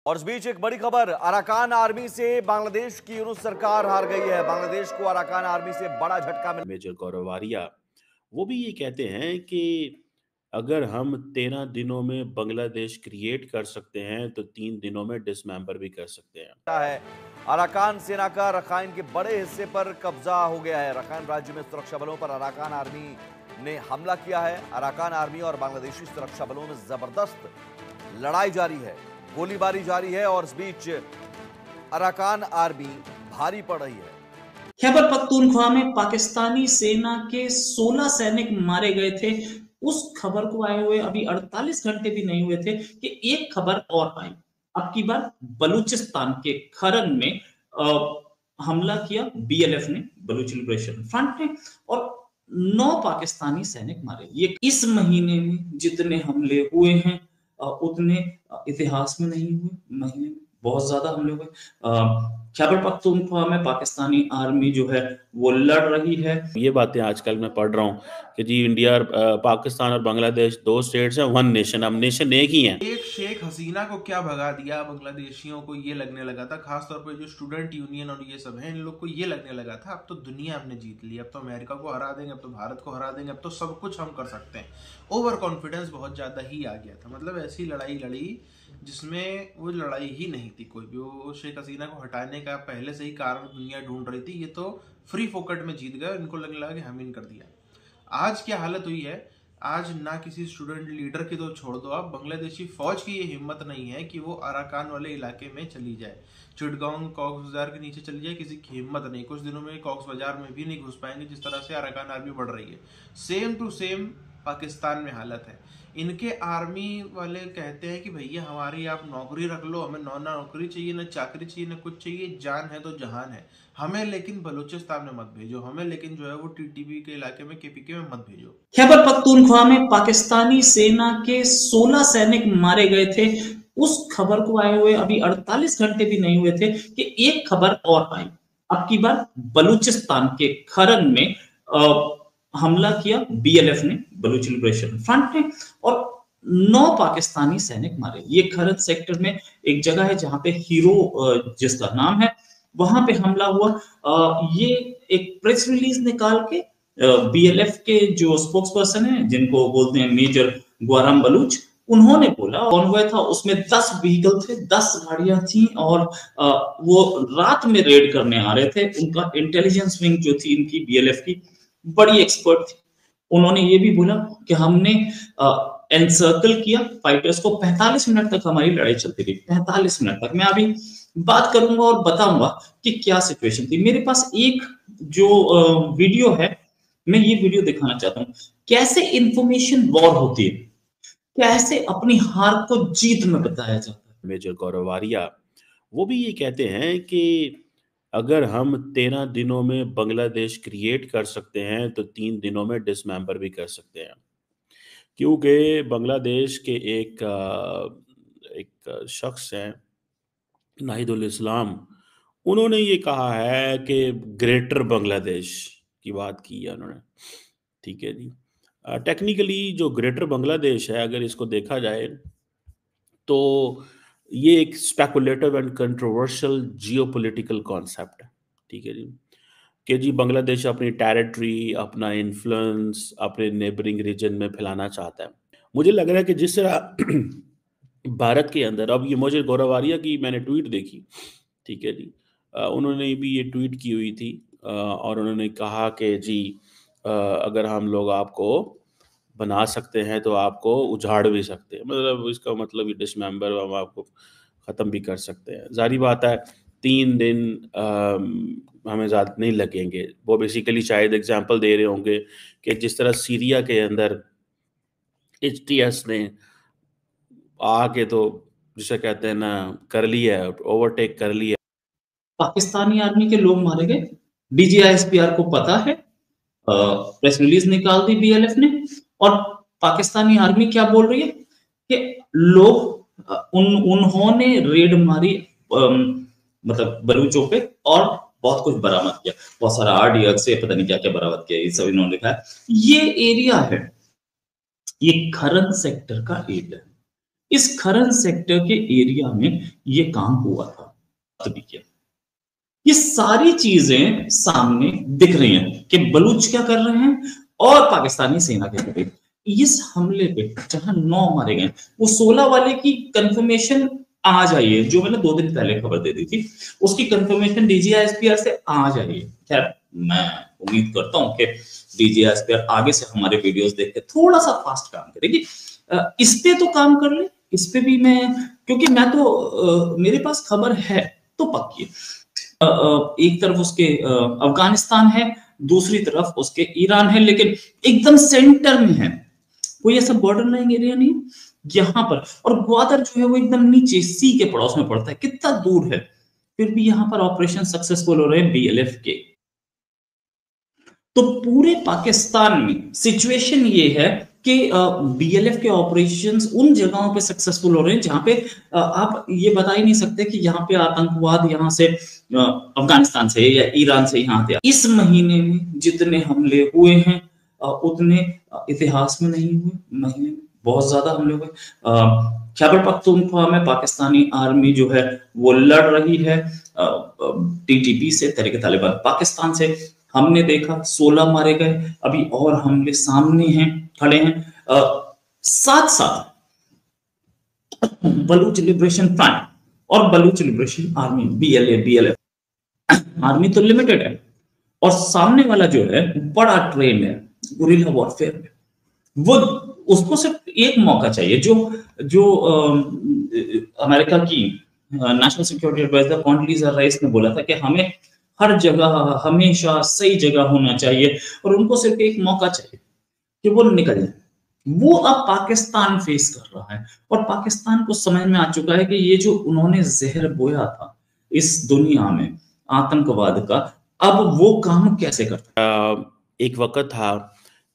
और इस बीच एक बड़ी खबर, अराकान आर्मी से बांग्लादेश की यूनुस सरकार हार गई है। बांग्लादेश को अराकान आर्मी से बड़ा झटका मिला। मेजर गौरव आर्या वो भी ये कहते हैं कि अगर हम 13 दिनों में बांग्लादेश क्रिएट कर सकते हैं तो 3 दिनों में डिसमेंबर भी कर सकते हैं। है अराकान सेना का रखाइन के बड़े हिस्से पर कब्जा हो गया है। रखाइन राज्य में सुरक्षा बलों पर अराकान आर्मी ने हमला किया है। अराकान आर्मी और बांग्लादेशी सुरक्षा बलों में जबरदस्त लड़ाई जारी है, गोलीबारी जारी है और इस बीच अराकान आर्मी भारी पड़ रही है। खैबर पख्तूनख्वा में पाकिस्तानी सेना के 16 सैनिक मारे गए थे। उस खबर को आए हुए अभी 48 घंटे भी नहीं हुए थे कि एक खबर और आई। अब की बार बलूचिस्तान के खरन में हमला किया बीएलएफ ने, बलूच लिबरेशन फ्रंट ने, और 9 पाकिस्तानी सैनिक मारे। ये इस महीने में जितने हमले हुए हैं उतने इतिहास में नहीं हुए। महीने में बहुत ज्यादा हमले हुए। खैबर पख्तूनख्वा में पाकिस्तानी आर्मी जो है वो लड़ रही है। ये बातें आजकल मैं पढ़ रहा हूँ कि जी इंडिया और पाकिस्तान और बांग्लादेश 2 स्टेट्स हैं, 1 नेशन। हम नेशन एक ही हैं। एक शेख हसीना को क्या भगा दिया, बांग्लादेशियों को ये लगने लगा था, खासतौर पर जो स्टूडेंट यूनियन और ये सब हैं, इन लोग को ये लगने लगा था अब तो दुनिया हमने जीत ली, अब तो अमेरिका को हरा देंगे, अब तो भारत को हरा देंगे, अब तो सब कुछ हम कर सकते हैं। ओवर कॉन्फिडेंस बहुत ज्यादा ही आ गया था। मतलब ऐसी लड़ाई लड़ी जिसमें वो लड़ाई ही नहीं थी कोई भी। वो शेख हसीना को हटाने का पहले से ही कारण दुनिया ढूंढ रही थी। ये तो फ्री फोकट में जीत गए, इनको लगने लगा कि हम इन कर दिया। आज क्या हालत हुई है, आज ना किसी स्टूडेंट लीडर की तो छोड़ दो आप, बांग्लादेशी फौज की ये हिम्मत नहीं है कि वो अराकान वाले इलाके में चली जाए, चिटगांव कॉक्स बाजार के नीचे चली जाए। किसी की हिम्मत नहीं। कुछ दिनों में कॉक्स बाजार में भी नहीं घुस पाएंगे जिस तरह से अराकान आर्मी बढ़ रही है। सेम टू सेम पाकिस्तान में हालत है। इनके आर्मी वाले कहते हैं कि भैया हमारी आप नौकरी रख लो, हमें ना नौकरी चाहिए, ना चाकरी चाहिए, ना कुछ चाहिए, जान है तो जहान है हमें, लेकिन बलूचिस्तान में मत भेजो हमें, लेकिन जो है वो टीटीपी के इलाके में, केपीके में मत भेजो। खैबर पख्तूनख्वा में पाकिस्तानी सेना के 16 सैनिक मारे गए थे। उस खबर को आए हुए अभी 48 घंटे भी नहीं हुए थे कि एक खबर और आई। अब की बार बलूचिस्तान के खरन में हमला किया बीएलएफ ने, बलूच लिबरेशन फ्रंट ने, और 9 पाकिस्तानी सैनिक मारे। ये खरन सेक्टर में एक जगह है जहां पे हीरो जिसका नाम है, वहां पे हमला हुआ। ये एक प्रेस रिलीज निकाल के बीएलएफ के जो स्पोक्स पर्सन है, जिनको बोलते हैं मेजर गौरम बलूच, उन्होंने बोला कॉन्वॉय था, उसमें 10 व्हीकल थे, 10 गाड़ियां थी, और वो रात में रेड करने आ रहे थे। उनका इंटेलिजेंस विंग जो थी इनकी बीएलएफ की बड़ी एक्सपर्ट थी। उन्होंने ये भी बोला कि हमने एनसर्कल किया फाइटर्स को। 45 मिनट तक हमारी लड़ाई चलती रही, 45 मिनट तक। मैं अभी बात करूंगा और बताऊंगा कि क्या सिचुएशन थी। मेरे पास एक जो वीडियो है, मैं ये वीडियो दिखाना चाहता हूं, कैसे इंफॉर्मेशन वॉर होती है, कैसे अपनी हार को जीत में बताया जाता है। मेजर गौरव आर्या वो भी ये कहते हैं कि अगर हम 13 दिनों में बांग्लादेश क्रिएट कर सकते हैं तो 3 दिनों में डिसमेंबर भी कर सकते हैं। क्योंकि बांग्लादेश के एक शख्स हैं नाहिदुल इस्लाम, उन्होंने ये कहा है कि ग्रेटर बांग्लादेश की बात की है उन्होंने। ठीक है जी। टेक्निकली जो ग्रेटर बांग्लादेश है, अगर इसको देखा जाए तो ये एक speculative and controversial geopolitical concept है। ठीक है जी, कि जी बांग्लादेश अपनी टेरिटरी, अपना इन्फ्लुएंस अपने नेबरिंग रीजन में फैलाना चाहता है। मुझे लग रहा है कि जिस तरह भारत के अंदर, अब ये मुझे गौरव आर्या की मैंने ट्वीट देखी, ठीक है जी, उन्होंने भी ये ट्वीट की हुई थी और उन्होंने कहा कि जी अगर हम लोग आपको बना सकते हैं तो आपको उजाड़ भी सकते हैं। मतलब इसका मतलब ये डिसमेंबर हम आपको ख़त्म भी कर सकते हैं। जारी बात है 3 दिन हमें ज़्यादा नहीं लगेंगे। वो बेसिकली शायद एग्जांपल दे रहे होंगे कि जिस तरह सीरिया के अंदर एचटीएस ने आके तो जिसे कहते हैं ना कर लिया है, ओवरटेक कर लिया। पाकिस्तानी आर्मी के लोग मारे गए, डीजीआईएसपीआर को पता है, प्रेस रिलीज निकाल दी बीएलएफ ने, और पाकिस्तानी आर्मी क्या बोल रही है कि लोग उन्होंने रेड मारी मतलब बलूचों पे और बहुत कुछ बरामद किया, बहुत सारा आरडीएक्स से पता नहीं क्या क्या बरामद किया, ये सब इन्होंने लिखा है। ये एरिया है, ये खरन सेक्टर का एरिया है। इस खरन सेक्टर के एरिया में ये काम हुआ था। ये सारी चीजें सामने दिख रही हैं कि बलूच क्या कर रहे हैं और पाकिस्तानी सेना के करीब इस हमले पे जहां 9 मारे गए, वो 16 वाले की कंफर्मेशन आज आई है, जो मैंने 2 दिन पहले खबर दे दी थी, उसकी कंफर्मेशन डीजीआईएसपीआर से आज आई है। खैर मैं उम्मीद करता हूं कि डीजीआईएसपीआर आगे से हमारे वीडियोस देख के थोड़ा सा फास्ट काम करेगी। इस पे तो काम कर ले, इस पे भी मैं, क्योंकि मैं तो मेरे पास खबर है तो पक्की है। एक तरफ उसके अफगानिस्तान है, दूसरी तरफ उसके ईरान है, लेकिन एकदम सेंटर में है, कोई ऐसा बॉर्डर लाइन एरिया नहीं यहाँ पर। और ग्वादर जो है वो एकदम नीचे सी के पड़ोस में पड़ता है, कितना दूर है, फिर भी यहाँ पर ऑपरेशन सक्सेसफुल हो रहे हैं बीएलएफ के। तो पूरे पाकिस्तान में सिचुएशन ये है कि बीएलएफ के ऑपरेशंस उन जगहों पे सक्सेसफुल हो रहे हैं जहां पे आप ये बता ही नहीं सकते कि यहाँ पे आतंकवाद यहाँ से अफगानिस्तान से या ईरान से यहाँ पे। इस महीने में जितने हमले हुए हैं उतने इतिहास में नहीं हुए। महीने में बहुत ज्यादा हमले हुए। खैबर पख्तूनख्वा में पाकिस्तानी आर्मी जो है वो लड़ रही है टीटीपी से, तहरीक तालिबान पाकिस्तान से। हमने देखा 16 मारे गए, अभी और हमले सामने हैं, खड़े हैं। साथ साथ बलूच लिबरेशन फ्रंट और Baloch liberation army BLF army तो लिमिटेड है, और सामने वाला जो है बड़ा ट्रेंड है गुरिल्ला वॉरफेयर में। वो उसको सिर्फ एक मौका चाहिए, जो अमेरिका की नेशनल सिक्योरिटी एडवाइजर कॉन्डलीजा राइस ने बोला था कि हमें हर जगह हमेशा सही जगह होना चाहिए, और उनको सिर्फ एक मौका चाहिए कि वो निकल जाए। वो अब पाकिस्तान फेस कर रहा है, और पाकिस्तान को समझ में आ चुका है कि ये जो उन्होंने जहर बोया था इस दुनिया में आतंकवाद का, अब वो काम कैसे करता। एक वक्त था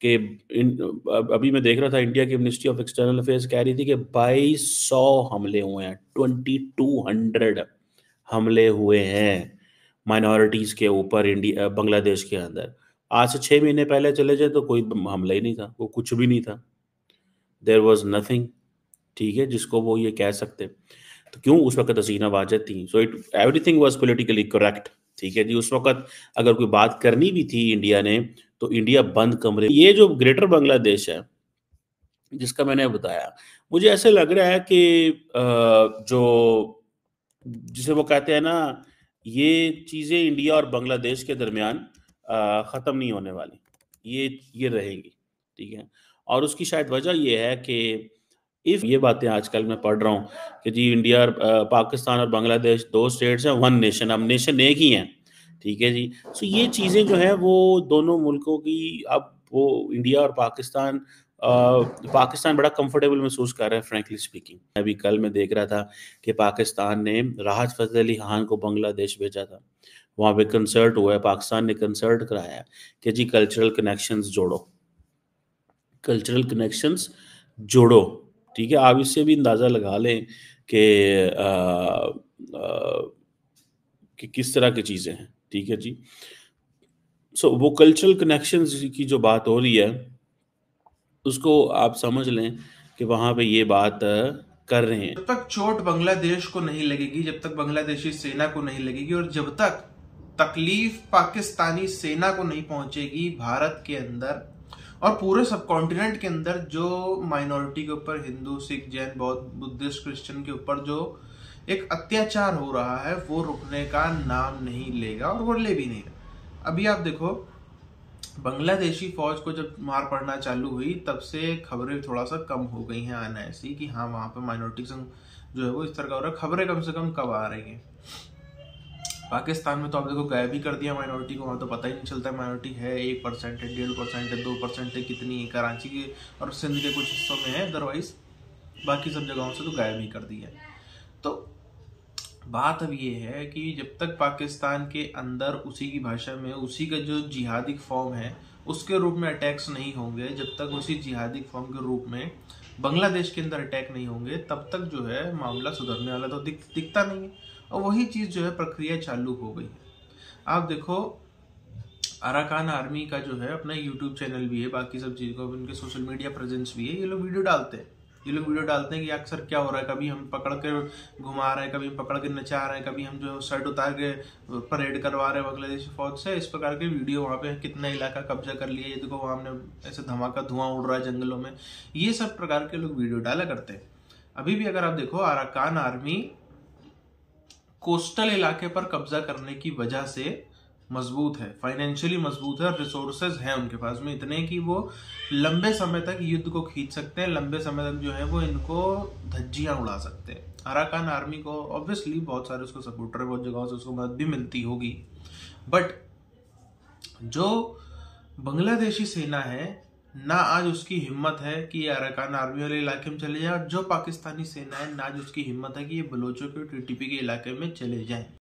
कि अभी मैं देख रहा था, इंडिया की मिनिस्ट्री ऑफ एक्सटर्नल अफेयर्स कह रही थी कि 2200 हमले हुए हैं, 2200 हमले हुए हैं माइनॉरिटीज़ के ऊपर इंडिया बांग्लादेश के अंदर। आज से 6 महीने पहले चले जाए तो कोई हमला ही नहीं था, वो कुछ भी नहीं था, देयर वाज नथिंग, ठीक है, जिसको वो ये कह सकते। तो क्यों उस वक्त हसीना वाजद थी, so it everything was politically correct, ठीक है जी। उस वक्त अगर कोई बात करनी भी थी इंडिया ने, तो इंडिया बंद कमरे। ये जो ग्रेटर बांग्लादेश है जिसका मैंने बताया, मुझे ऐसे लग रहा है कि जो जिसे वो कहते हैं ना, ये चीज़ें इंडिया और बांग्लादेश के दरमियान ख़त्म नहीं होने वाली, ये रहेंगी, ठीक है। और उसकी शायद वजह ये है कि ये बातें आजकल मैं पढ़ रहा हूँ कि जी इंडिया और पाकिस्तान और बांग्लादेश 2 स्टेट्स हैं, 1 नेशन, अब नेशन एक ही हैं, ठीक है जी। सो ये चीज़ें जो हैं वो दोनों मुल्कों की, अब वो इंडिया और पाकिस्तान बड़ा कंफर्टेबल महसूस कर रहा है, फ्रैंकली स्पीकिंग। अभी कल मैं देख रहा था कि पाकिस्तान ने राहत फतेह अली खान को बांग्लादेश भेजा था, वहाँ पे कंसर्ट हुआ है, पाकिस्तान ने कंसर्ट कराया है कि जी कल्चरल कनेक्शंस जोड़ो, कल्चरल कनेक्शंस जोड़ो, ठीक है। आप इससे भी अंदाज़ा लगा लें कि किस तरह की चीज़ें हैं, ठीक है जी। सो वो कल्चरल कनेक्शंस की जो बात हो रही है, उसको आप समझ लें कि वहां पे ये बात कर रहे हैं। जब तक चोट बांग्लादेश को नहीं लगेगी, जब तक बांग्लादेशी सेना को नहीं लगेगी, और जब तक तकलीफ पाकिस्तानी सेना को नहीं पहुंचेगी भारत के अंदर और पूरे सब कॉन्टिनेंट के अंदर, जो माइनॉरिटी के ऊपर, हिंदू, सिख, जैन, बौद्ध, बुद्धिस्ट, क्रिश्चियन के ऊपर जो एक अत्याचार हो रहा है, वो रुकने का नाम नहीं लेगा, और वो ले भी नहीं रहा। अभी आप देखो, बांग्लादेशी फौज को जब मार पड़ना चालू हुई, तब से खबरें थोड़ा सा कम हो गई हैं आना ऐसी कि हाँ वहां पे माइनॉरिटी जो है वो इस तरह का हो रहा है। खबरें कम से कम कब आ रही हैं। पाकिस्तान में तो आप देखो गायब ही कर दिया माइनॉरिटी को, वहां तो पता ही नहीं चलता माइनॉरिटी है, 1% है, 1.5% है, 2% है, कितनी है। कराची के और सिंध के कुछ हिस्सों में है, अदरवाइज बाकी सब जगहों से तो गायब ही कर दिया। तो बात अब ये है कि जब तक पाकिस्तान के अंदर उसी की भाषा में, उसी का जो जिहादी फॉर्म है उसके रूप में अटैक्स नहीं होंगे, जब तक उसी जिहादी फॉर्म के रूप में बांग्लादेश के अंदर अटैक नहीं होंगे, तब तक जो है मामला सुधरने वाला तो दिखता नहीं है। और वही चीज जो है प्रक्रिया चालू हो गई है। आप देखो, अराकान आर्मी का जो है अपना यूट्यूब चैनल भी है, बाकी सब चीज को उनके सोशल मीडिया प्रेजेंस भी है, ये लोग वीडियो डालते हैं, ये लोग वीडियो डालते हैं कि अक्सर क्या हो रहा है, कभी हम पकड़ के घुमा रहे हैं, कभी पकड़ के नचा रहे हैं, कभी हम जो शर्ट उतार के परेड करवा रहे हैं बांग्लादेशी फौज से। इस प्रकार के वीडियो वहाँ पे कितना इलाका कब्जा कर लिया, ये देखो वहाँ हमने ऐसे धमाका धुआं उड़ रहा है जंगलों में, ये सब प्रकार के लोग वीडियो डाला करते हैं। अभी भी अगर आप देखो, अराकान आर्मी कोस्टल इलाके पर कब्जा करने की वजह से मजबूत है, फाइनेंशियली मजबूत है, और रिसोर्सेज हैं उनके पास में इतने कि वो लंबे समय तक युद्ध को खींच सकते हैं, लंबे समय तक जो है वो इनको धज्जियां उड़ा सकते हैं। अराकान आर्मी को ऑब्वियसली बहुत सारे उसको सपोर्टर है, बहुत जगहों से उसको मदद भी मिलती होगी, बट जो बांग्लादेशी सेना है ना आज उसकी हिम्मत है कि ये अराकान आर्मी वाले इलाके में चले जाए, और जो पाकिस्तानी सेना है ना आज उसकी हिम्मत है कि ये बलोचों के टीटीपी के इलाके में चले जाए।